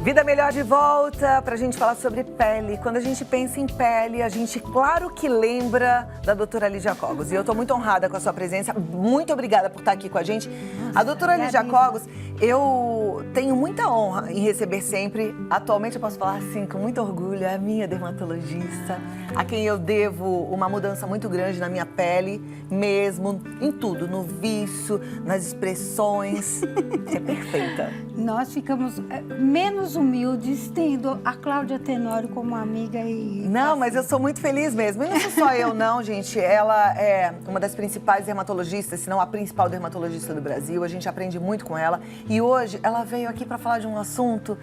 Vida Melhor de volta pra gente falar sobre pele. Quando a gente pensa em pele, a gente claro que lembra da doutora Lídia Cogos. E eu tô muito honrada com a sua presença. Muito obrigada por estar aqui com a gente. A doutora Lídia Cogos, eu tenho muita honra em receber sempre. Atualmente eu posso falar assim com muito orgulho, é a minha dermatologista, a quem eu devo uma mudança muito grande na minha pele, mesmo, em tudo, no vício, nas expressões. Você é perfeita. Nós ficamos menos humildes tendo a Cláudia Tenório como amiga e... Não, mas eu sou muito feliz mesmo. E não sou só eu não, gente. Ela é uma das principais dermatologistas, se não a principal dermatologista do Brasil. A gente aprende muito com ela. E hoje ela veio aqui para falar de um assunto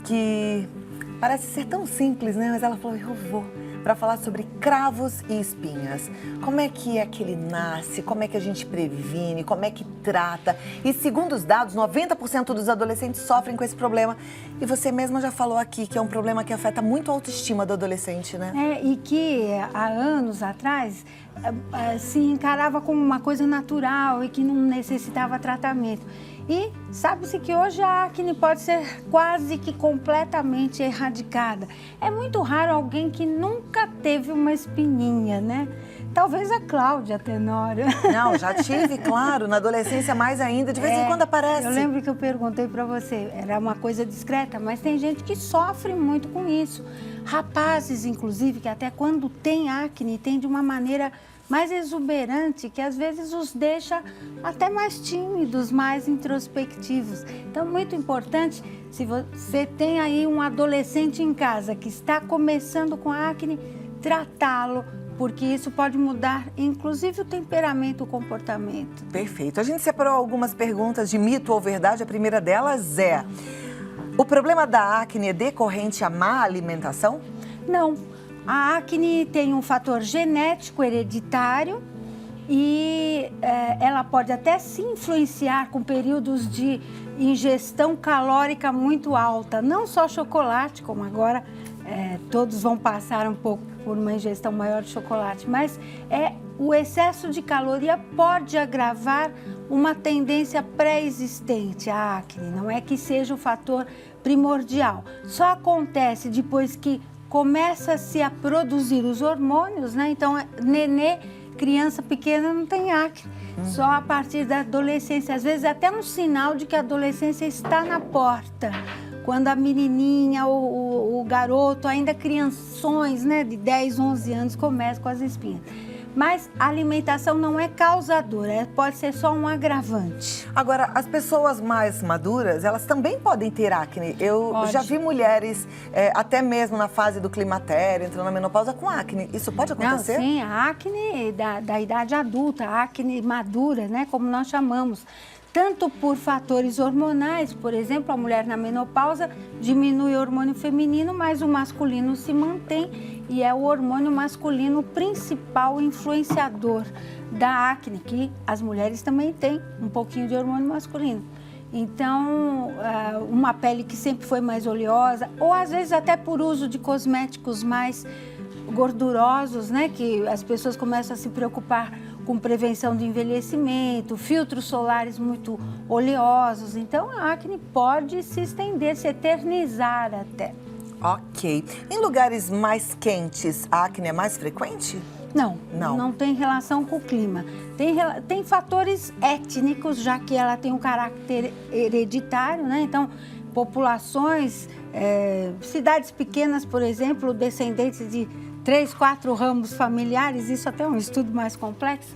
que parece ser tão simples, né? Mas ela falou, eu vou para falar sobre cravos e espinhas. Como é que ele nasce? Como é que a gente previne? Como é que trata? E segundo os dados, 90% dos adolescentes sofrem com esse problema. E você mesma já falou aqui que é um problema que afeta muito a autoestima do adolescente, né? E que há anos atrás se encarava como uma coisa natural e que não necessitava tratamento. E sabe-se que hoje a acne pode ser quase que completamente erradicada. É muito raro alguém que nunca teve uma espinhinha, né? Talvez a Cláudia Tenório. Não, já tive, claro, na adolescência mais ainda, de vez em quando aparece. Eu lembro que eu perguntei para você, era uma coisa discreta, mas tem gente que sofre muito com isso. Rapazes, inclusive, que até quando tem acne, tem de uma maneira mais exuberante, que às vezes os deixa até mais tímidos, mais introspectivos. Então, muito importante, se você tem aí um adolescente em casa que está começando com acne, tratá-lo, porque isso pode mudar, inclusive, o temperamento, o comportamento. Perfeito. A gente separou algumas perguntas de mito ou verdade. A primeira delas é: o problema da acne é decorrente à má alimentação? Não. A acne tem um fator genético hereditário e ela pode até se influenciar com períodos de ingestão calórica muito alta. Não só chocolate, como agora todos vão passar um pouco por uma ingestão maior de chocolate, mas o excesso de caloria pode agravar uma tendência pré-existente à acne. Não é que seja o fator primordial. Só acontece depois que começa-se a produzir os hormônios, né? Então, nenê, criança pequena não tem acne. Só a partir da adolescência. Às vezes, até um sinal de que a adolescência está na porta. Quando a menininha ou o garoto, ainda crianções, né, de 10, 11 anos, começam com as espinhas. Mas a alimentação não é causadora, pode ser só um agravante. Agora, as pessoas mais maduras, elas também podem ter acne. Eu já vi mulheres, até mesmo na fase do climatério, entrando na menopausa, com acne. Isso pode acontecer? Não, sim, a acne da idade adulta, a acne madura, né, como nós chamamos. Tanto por fatores hormonais, por exemplo, a mulher na menopausa diminui o hormônio feminino, mas o masculino se mantém e é o hormônio masculino principal influenciador da acne, que as mulheres também têm um pouquinho de hormônio masculino. Então, uma pele que sempre foi mais oleosa, ou às vezes até por uso de cosméticos mais gordurosos, né, que as pessoas começam a se preocupar com prevenção de envelhecimento, filtros solares muito oleosos. Então, a acne pode se estender, se eternizar até. Ok. Em lugares mais quentes, a acne é mais frequente? Não tem relação com o clima. Tem fatores étnicos, já que ela tem um caráter hereditário, né? Então, populações, cidades pequenas, por exemplo, descendentes de 3, 4 ramos familiares, isso até é um estudo mais complexo,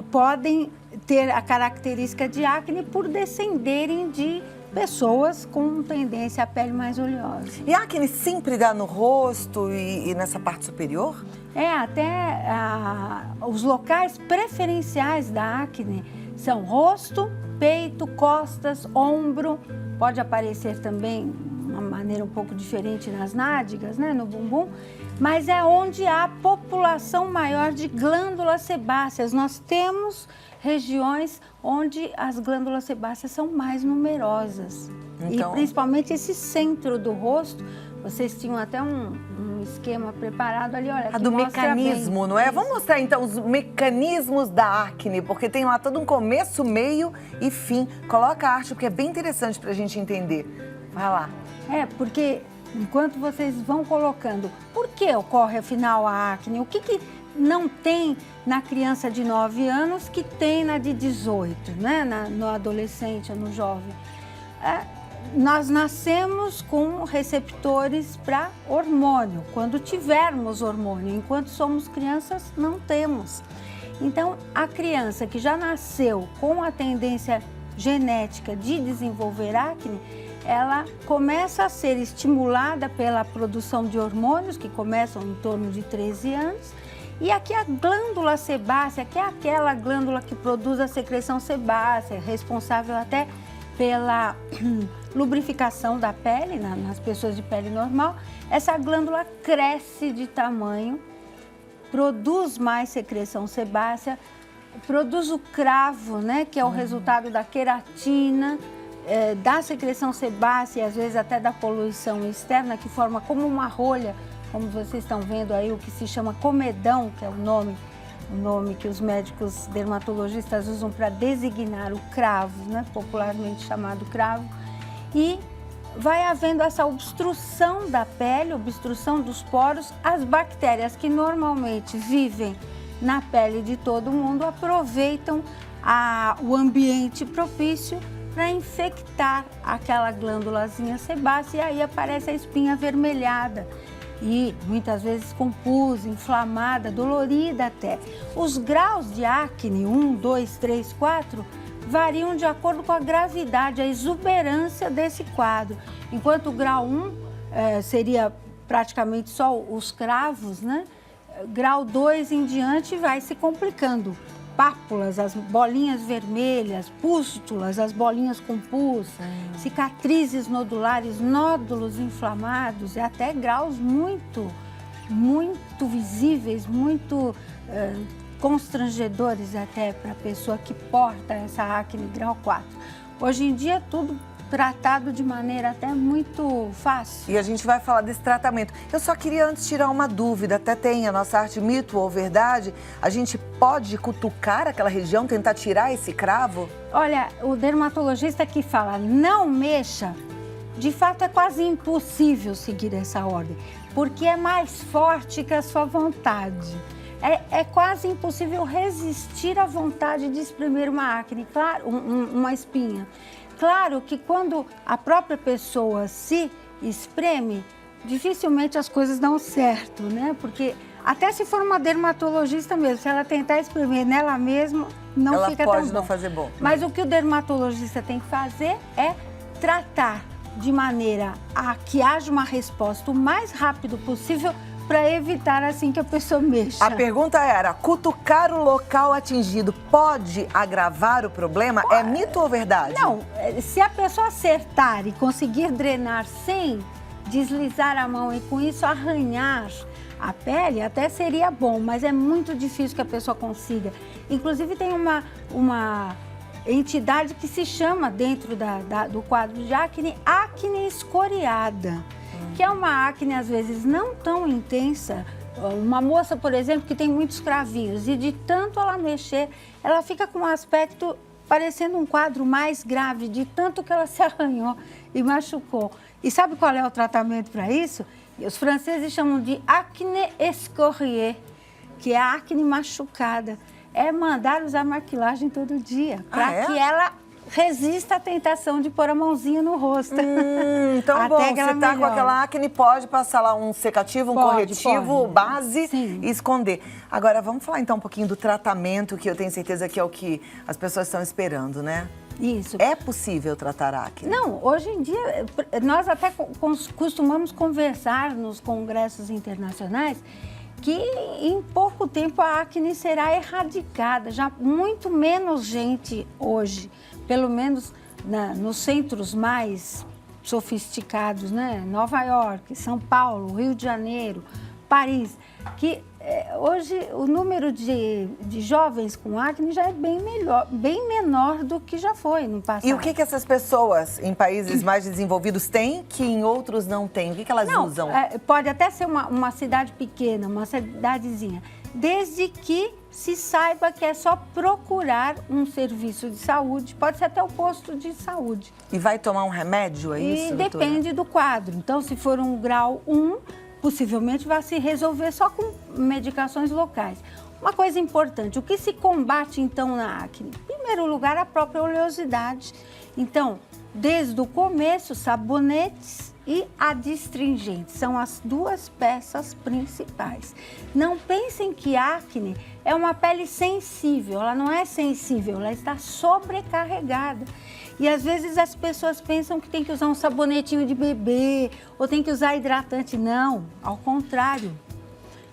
podem ter a característica de acne por descenderem de pessoas com tendência à pele mais oleosa. E a acne sempre dá no rosto e nessa parte superior? Até os locais preferenciais da acne são rosto, peito, costas, ombro, pode aparecer também uma maneira um pouco diferente nas nádegas, né, no bumbum, mas é onde há população maior de glândulas sebáceas. Nós temos regiões onde as glândulas sebáceas são mais numerosas. Então... E principalmente esse centro do rosto, vocês tinham até um esquema preparado ali, olha, do mecanismo, bem. Não é? Isso. Vamos mostrar então os mecanismos da acne, porque tem lá todo um começo, meio e fim. Coloca a arte, porque é bem interessante para a gente entender. Vai lá. Porque enquanto vocês vão colocando, por que ocorre afinal a acne? O que não tem na criança de 9 anos que tem na de 18, né? No adolescente ou no jovem? Nós nascemos com receptores para hormônio, quando tivermos hormônio. Enquanto somos crianças, não temos. Então, a criança que já nasceu com a tendência genética de desenvolver acne, ela começa a ser estimulada pela produção de hormônios, que começam em torno de 13 anos. E aqui a glândula sebácea, que é aquela glândula que produz a secreção sebácea, responsável até pela lubrificação da pele, nas pessoas de pele normal, essa glândula cresce de tamanho, produz mais secreção sebácea, produz o cravo, né, que é o resultado da queratina, da secreção sebácea e às vezes até da poluição externa, que forma como uma rolha, como vocês estão vendo aí, o que se chama comedão, que é o nome que os médicos dermatologistas usam para designar o cravo, né, popularmente chamado cravo. E vai havendo essa obstrução da pele, obstrução dos poros. As bactérias que normalmente vivem na pele de todo mundo aproveitam o ambiente propício para infectar aquela glândulazinha sebácea, e aí aparece a espinha avermelhada e muitas vezes com pus, inflamada, dolorida até. Os graus de acne, 1, 2, 3, 4, variam de acordo com a gravidade, a exuberância desse quadro. Enquanto o grau 1 seria praticamente só os cravos, né? Grau 2 em diante vai se complicando. Pápulas, as bolinhas vermelhas, pústulas, as bolinhas com pus, cicatrizes nodulares, nódulos inflamados e até graus muito visíveis, muito constrangedores até para a pessoa que porta essa acne grau 4. Hoje em dia tudo tratado de maneira até muito fácil. E a gente vai falar desse tratamento. Eu só queria antes tirar uma dúvida, até tem a nossa arte mito ou verdade, a gente pode cutucar aquela região, tentar tirar esse cravo? Olha, o dermatologista que fala não mexa, de fato é quase impossível seguir essa ordem, porque é mais forte que a sua vontade. É quase impossível resistir à vontade de espremer uma acne, claro, uma espinha. Claro que quando a própria pessoa se espreme, dificilmente as coisas dão certo, né? Porque até se for uma dermatologista mesmo, se ela tentar espremer nela mesma, não ela fica tão bom. Ela pode não fazer bom. Mas o que o dermatologista tem que fazer é tratar de maneira a que haja uma resposta o mais rápido possível para evitar assim que a pessoa mexa. A pergunta era, cutucar o local atingido pode agravar o problema? É mito ou verdade? Não, se a pessoa acertar e conseguir drenar sem deslizar a mão e com isso arranhar a pele, até seria bom, mas é muito difícil que a pessoa consiga. Inclusive tem uma entidade que se chama dentro do quadro de acne escoriada. Que é uma acne, às vezes, não tão intensa. Uma moça, por exemplo, que tem muitos cravinhos e de tanto ela mexer, ela fica com um aspecto parecendo um quadro mais grave, de tanto que ela se arranhou e machucou. E sabe qual é o tratamento para isso? Os franceses chamam de acné escoriée, que é a acne machucada. É mandar usar maquilagem todo dia, para que ela resista à tentação de pôr a mãozinha no rosto. Então, até bom, se tá melhore. com aquela acne, pode passar lá um secativo, um corretivo, base e esconder. Agora, vamos falar então um pouquinho do tratamento, que eu tenho certeza que é o que as pessoas estão esperando, né? Isso. É possível tratar acne? Não, hoje em dia, nós até costumamos conversar nos congressos internacionais que em pouco tempo a acne será erradicada. Já muito menos gente hoje, pelo menos nos centros mais sofisticados, né? Nova York, São Paulo, Rio de Janeiro, Paris, que hoje o número de jovens com acne já é bem menor do que já foi no passado. E o que essas pessoas em países mais desenvolvidos têm que em outros não têm? O que elas usam? Pode até ser uma cidade pequena, uma cidadezinha, desde que se saiba que é só procurar um serviço de saúde, pode ser até o posto de saúde. E vai tomar um remédio, é isso, doutora? Depende do quadro. Então, se for um grau 1, possivelmente vai se resolver só com medicações locais. Uma coisa importante, o que se combate então na acne? Em primeiro lugar, a própria oleosidade. Então, desde o começo, sabonetes e adstringentes são as duas peças principais. Não pensem que acne é uma pele sensível, ela não é sensível, ela está sobrecarregada. E às vezes as pessoas pensam que tem que usar um sabonetinho de bebê ou tem que usar hidratante. Não, ao contrário.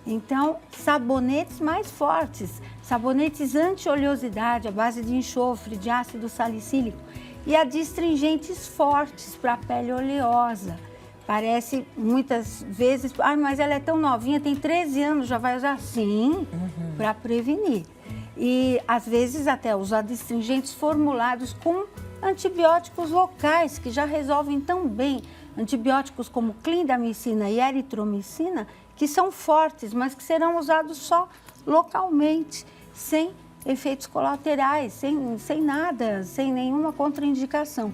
Então, sabonetes mais fortes, sabonetes anti-oleosidade, à base de enxofre, de ácido salicílico e adstringentes fortes para a pele oleosa. Parece muitas vezes, mas ela é tão novinha, tem 13 anos, já vai usar? Sim, para prevenir. E às vezes até os adstringentes formulados com antibióticos locais, que já resolvem tão bem. Antibióticos como clindamicina e eritromicina, que são fortes, mas que serão usados só localmente, sem efeitos colaterais, sem nada, sem nenhuma contraindicação.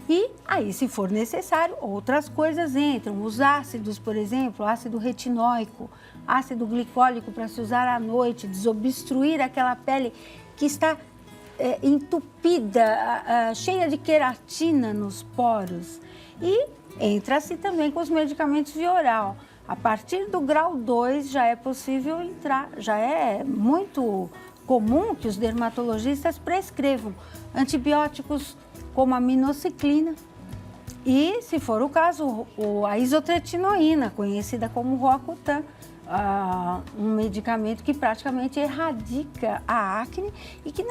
E aí, se for necessário, outras coisas entram. Os ácidos, por exemplo, ácido retinóico, ácido glicólico para se usar à noite, desobstruir aquela pele que está entupida, cheia de queratina nos poros. E entra-se também com os medicamentos via oral. A partir do grau 2 já é possível entrar, já é muito comum que os dermatologistas prescrevam antibióticos como a minoxiclina e, se for o caso, a isotretinoína, conhecida como Roacutan, um medicamento que praticamente erradica a acne e que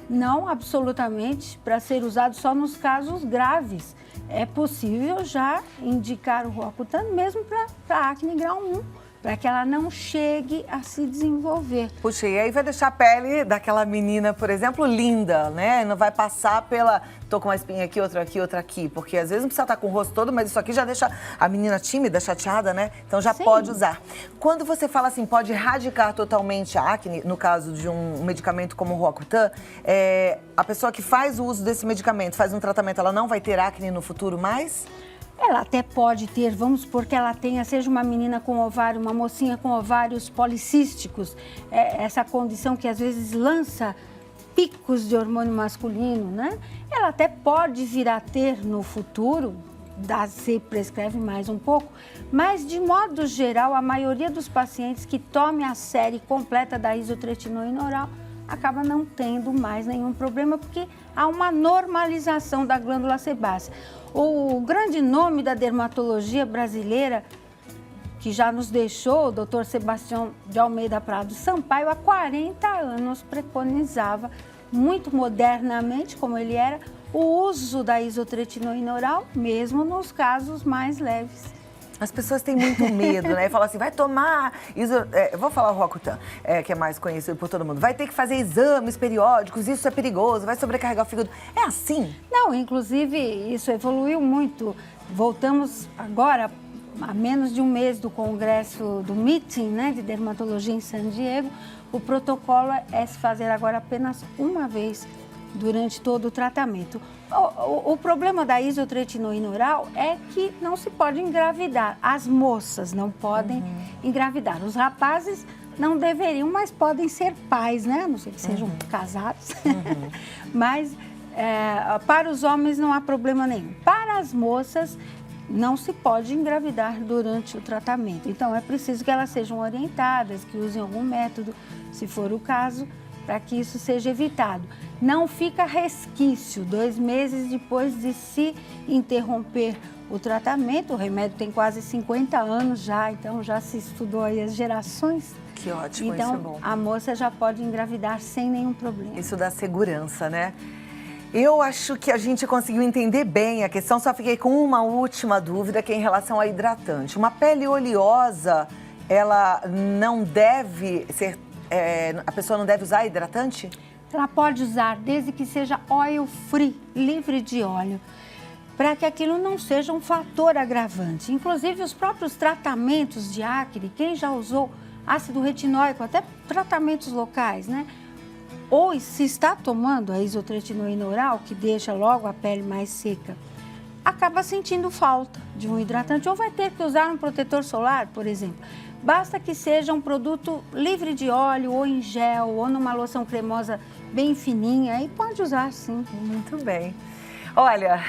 não absolutamente para ser usado só nos casos graves. É possível já indicar o Roacutan mesmo para acne grau 1, para que ela não chegue a se desenvolver. Puxa, e aí vai deixar a pele daquela menina, por exemplo, linda, né? Não vai passar pela... Tô com uma espinha aqui, outra aqui, outra aqui. Porque às vezes não precisa estar com o rosto todo, mas isso aqui já deixa a menina tímida, chateada, né? Então já Sim. pode usar. Quando você fala assim, pode erradicar totalmente a acne, no caso de um medicamento como o Roacutan, a pessoa que faz o uso desse medicamento, faz um tratamento, ela não vai ter acne no futuro mais? Ela até pode ter, vamos supor que ela tenha, seja uma menina com ovário, uma mocinha com ovários policísticos, essa condição que às vezes lança picos de hormônio masculino, né? Ela até pode vir a ter no futuro, se prescreve mais um pouco, mas de modo geral, a maioria dos pacientes que tomem a série completa da isotretinoína oral acaba não tendo mais nenhum problema, porque há uma normalização da glândula sebácea. O grande nome da dermatologia brasileira, que já nos deixou, o Dr. Sebastião de Almeida Prado Sampaio, há 40 anos preconizava, muito modernamente, como ele era, o uso da isotretinoína oral, mesmo nos casos mais leves. As pessoas têm muito medo, né? E falam assim, vai tomar... eu vou falar o Roacutan, que é mais conhecido por todo mundo. Vai ter que fazer exames periódicos, isso é perigoso, vai sobrecarregar o fígado. É assim? Não, inclusive isso evoluiu muito. Voltamos agora, a menos de um mês do congresso, do meeting, né, de dermatologia em San Diego. O protocolo é se fazer agora apenas uma vez durante todo o tratamento. O problema da isotretinoína oral é que não se pode engravidar. As moças não podem engravidar. Os rapazes não deveriam, mas podem ser pais, né? A não sei que sejam casados. Mas para os homens não há problema nenhum. Para as moças não se pode engravidar durante o tratamento. Então é preciso que elas sejam orientadas, que usem algum método, se for o caso, para que isso seja evitado. Não fica resquício, 2 meses depois de se interromper o tratamento, o remédio tem quase 50 anos já, então já se estudou aí as gerações. Que ótimo, então, isso é bom. A moça já pode engravidar sem nenhum problema. Isso dá segurança, né? Eu acho que a gente conseguiu entender bem a questão, só fiquei com uma última dúvida, que é em relação ao hidratante. Uma pele oleosa, ela não deve ser... a pessoa não deve usar hidratante? Ela pode usar desde que seja oil free, livre de óleo, para que aquilo não seja um fator agravante. Inclusive, os próprios tratamentos de acne, quem já usou ácido retinóico, até tratamentos locais, né? Ou se está tomando a isotretinoína oral, que deixa logo a pele mais seca, acaba sentindo falta de um hidratante ou vai ter que usar um protetor solar, por exemplo. Basta que seja um produto livre de óleo ou em gel ou numa loção cremosa bem fininha e pode usar sim. Muito bem. Olha,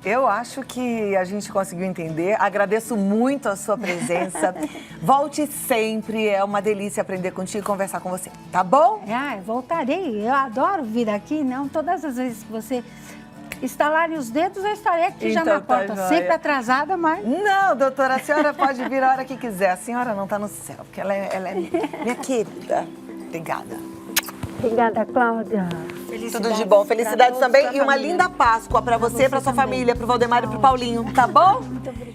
eu acho que a gente conseguiu entender. Agradeço muito a sua presença. Volte sempre, é uma delícia aprender contigo e conversar com você, tá bom? Voltarei, eu adoro vir aqui, não? Todas as vezes que você estalarem os dedos, eu estarei aqui já na porta, joia. sempre atrasada, mas... Não, doutora, a senhora pode vir a hora que quiser. A senhora não está no céu, porque ela é minha querida. Obrigada. Obrigada, Cláudia. Tudo de bom. Felicidades também e uma linda Páscoa para você, para sua família, para o Valdemar e para o Paulinho, tá bom? Muito obrigada.